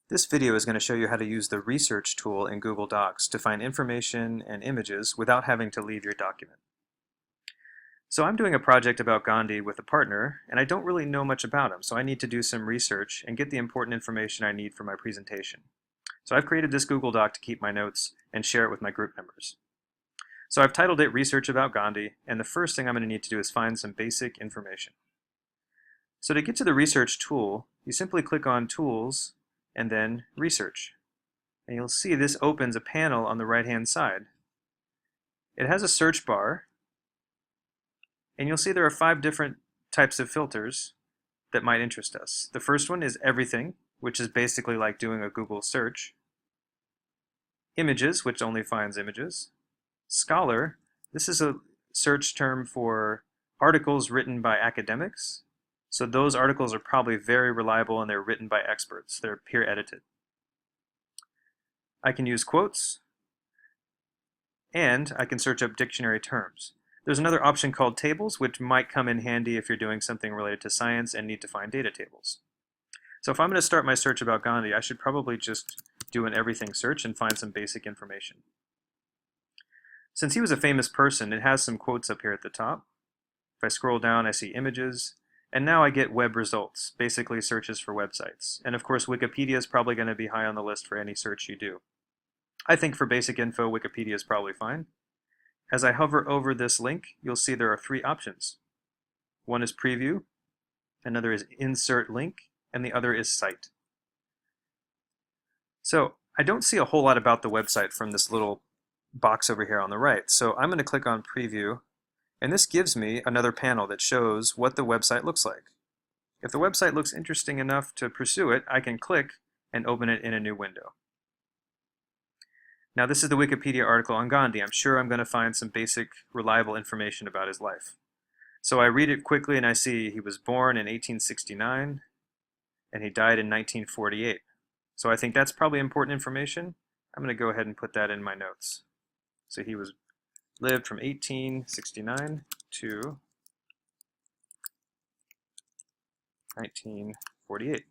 This video is going to show you how to use the Research tool in Google Docs to find information and images without having to leave your document. So I'm doing a project about Gandhi with a partner, and I don't really know much about him, so I need to do some research and get the important information I need for my presentation. So I've created this Google Doc to keep my notes and share it with my group members. So I've titled it Research About Gandhi, and the first thing I'm going to need to do is find some basic information. So to get to the Research tool, you simply click on Tools and then Research. And you'll see this opens a panel on the right-hand side. It has a search bar, and you'll see there are 5 different types of filters that might interest us. The first one is Everything, which is basically like doing a Google search. Images, which only finds images. Scholar, this is a search term for articles written by academics. So those articles are probably very reliable and they're written by experts. They're peer edited. I can use quotes, and I can search up dictionary terms. There's another option called tables, which might come in handy if you're doing something related to science and need to find data tables. So if I'm going to start my search about Gandhi, I should probably just do an everything search and find some basic information. Since he was a famous person, it has some quotes up here at the top. If I scroll down, I see images. And now I get web results, basically searches for websites. And of course, Wikipedia is probably going to be high on the list for any search you do. I think for basic info, Wikipedia is probably fine. As I hover over this link, you'll see there are 3 options. One is Preview, another is Insert Link, and the other is Cite. So I don't see a whole lot about the website from this little box over here on the right. So I'm going to click on Preview. And this gives me another panel that shows what the website looks like. If the website looks interesting enough to pursue it, I can click and open it in a new window. Now this is the Wikipedia article on Gandhi. I'm sure I'm going to find some basic, reliable information about his life. So I read it quickly and I see he was born in 1869 and he died in 1948. So I think that's probably important information. I'm going to go ahead and put that in my notes. So he lived from 1869 to 1948.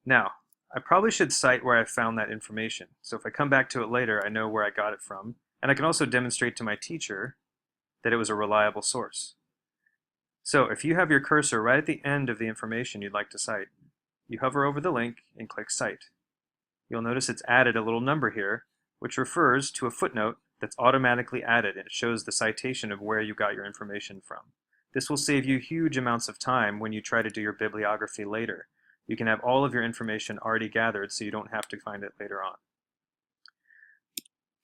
Now, I probably should cite where I found that information. So if I come back to it later, I know where I got it from. And I can also demonstrate to my teacher that it was a reliable source. So if you have your cursor right at the end of the information you'd like to cite, you hover over the link and click Cite. You'll notice it's added a little number here, which refers to a footnote that's automatically added, and it shows the citation of where you got your information from. This will save you huge amounts of time when you try to do your bibliography later. You can have all of your information already gathered so you don't have to find it later on.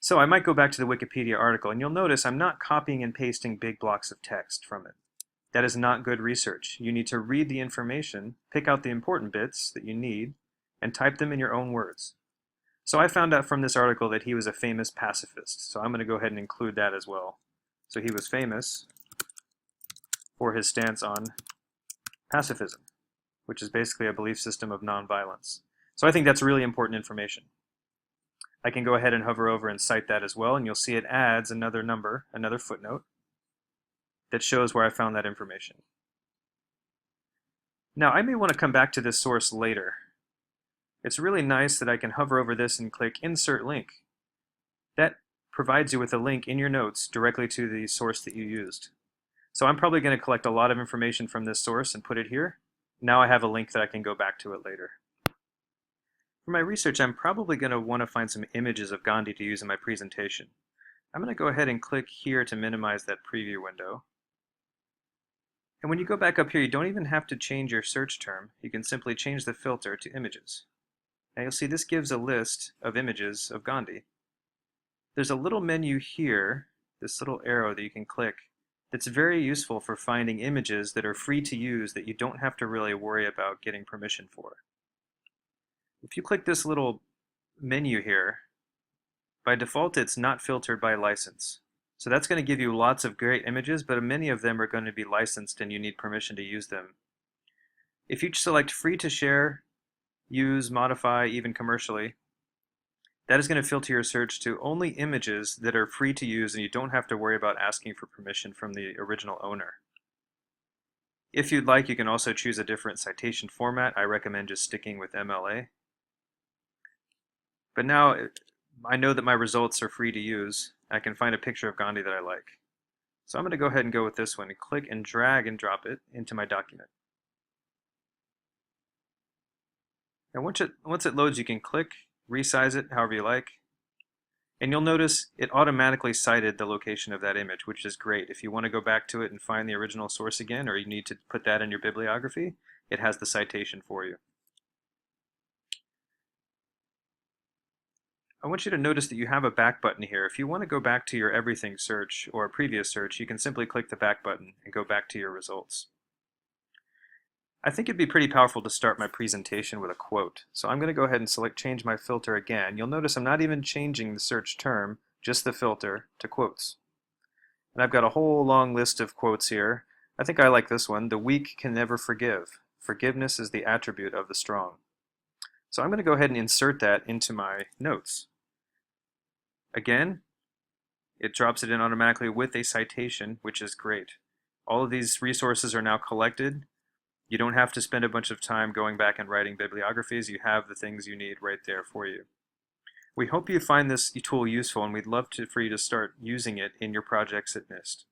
So I might go back to the Wikipedia article, and you'll notice I'm not copying and pasting big blocks of text from it. That is not good research. You need to read the information, pick out the important bits that you need, and type them in your own words. So I found out from this article that he was a famous pacifist, so I'm going to go ahead and include that as well. So he was famous for his stance on pacifism, which is basically a belief system of nonviolence. So I think that's really important information. I can go ahead and hover over and cite that as well, and you'll see it adds another number, another footnote, that shows where I found that information. Now I may want to come back to this source later. It's really nice that I can hover over this and click Insert Link. That provides you with a link in your notes directly to the source that you used. So I'm probably going to collect a lot of information from this source and put it here. Now I have a link that I can go back to it later. For my research, I'm probably going to want to find some images of Gandhi to use in my presentation. I'm going to go ahead and click here to minimize that preview window. And when you go back up here, you don't even have to change your search term. You can simply change the filter to images. Now you'll see this gives a list of images of Gandhi. There's a little menu here, this little arrow that you can click, that's very useful for finding images that are free to use that you don't have to really worry about getting permission for. If you click this little menu here, by default it's not filtered by license. So that's going to give you lots of great images, but many of them are going to be licensed and you need permission to use them. If you select free to share, use, modify, even commercially, that is going to filter your search to only images that are free to use and you don't have to worry about asking for permission from the original owner. If you'd like, you can also choose a different citation format. I recommend just sticking with MLA. But now I know that my results are free to use. I can find a picture of Gandhi that I like. So I'm going to go ahead and go with this one and click and drag and drop it into my document. And once it loads, you can click, resize it however you like. And you'll notice it automatically cited the location of that image, which is great. If you want to go back to it and find the original source again, or you need to put that in your bibliography, it has the citation for you. I want you to notice that you have a back button here. If you want to go back to your everything search or a previous search, you can simply click the back button and go back to your results. I think it'd be pretty powerful to start my presentation with a quote. So I'm going to go ahead and change my filter again. You'll notice I'm not even changing the search term, just the filter to quotes. And I've got a whole long list of quotes here. I think I like this one. The weak can never forgive. Forgiveness is the attribute of the strong. So I'm going to go ahead and insert that into my notes. Again, it drops it in automatically with a citation, which is great. All of these resources are now collected. You don't have to spend a bunch of time going back and writing bibliographies. You have the things you need right there for you. We hope you find this tool useful, and we'd love for you to start using it in your projects at NIST.